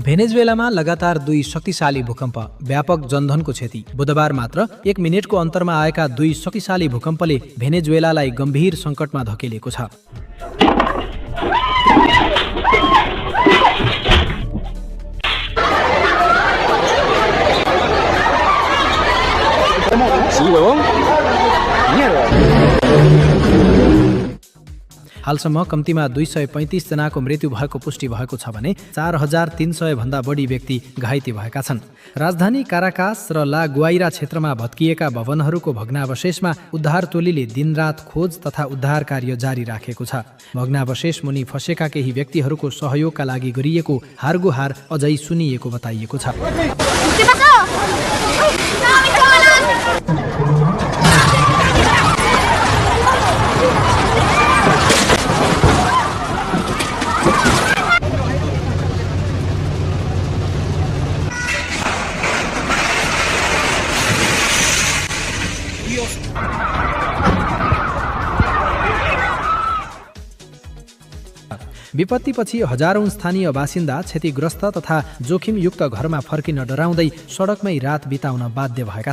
भेनेजुएलामा लगातार 2 शक्तिशाली भूकम्प, व्यापक जनधनको क्षति। बुधबार मात्र 1 मिनेटको अन्तरमा आएका 2 शक्तिशाली भूकम्पले भेनेजुएलालाई गम्भीर सङ्कटमा धकेलेको छ। हालसम्म कम्तीमा 235 जनाको मृत्यु भएको पुष्टि भएको छ भने 4300 भन्दा बढी व्यक्ति घाइते भएका छन्। राजधानी काराकास र ला गुआइरा क्षेत्रमा भत्किएका भवनहरूको भग्नावशेषमा उद्धार टोलीले दिनरात खोज तथा उद्धार कार्य जारी राखेको छ। भग्नावशेष मुनि फँसेका केही व्यक्तिहरूको सहयोगका लागि गरिएको हारगुहार अझै सुनिएको बताइएको छ। विपत्तिपछि हजारौं स्थानीय बासिन्दा क्षतिग्रस्त तथा जोखिमयुक्त घरमा फर्किन डराउँदै सडकमै रात बिताउन बाध्य भएका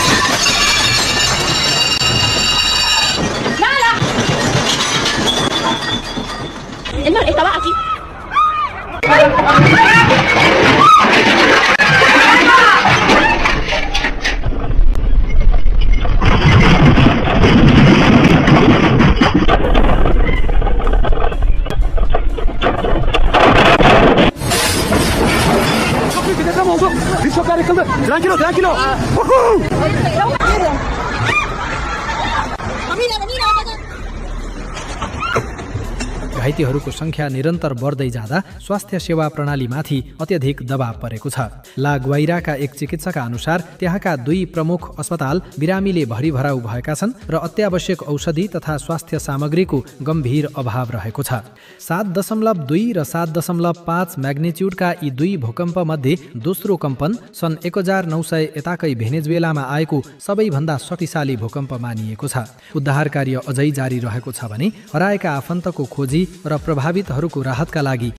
Tranquilo. घाइतेहरूको संख्या निरन्तर बढ्दै जाँदा स्वास्थ्य सेवा प्रणालीमाथि अत्यधिक दबाव परेको छ। ला गुआइराका एक चिकित्सकका अनुसार त्यहाँका 2 प्रमुख अस्पताल बिरामीले भरिभराउ भएका छन् र अत्यावश्यक औषधि तथा स्वास्थ्य सामग्रीको गम्भीर अभाव रहेको छ। 7.2 र 7.5 म्याग्निच्युडका यी 2 भूकम्प मध्ये दोस्रो कम्पन सन् 1900 यताकै भेनेजुएलामा आएको सबैभन्दा शक्तिशाली भूकम्प मानिएको छ। उद्धार कार्य अझै जारी रहेको छ भने हराएका आफन्तको खोजी र प्रभावितहरूको राहतका लागि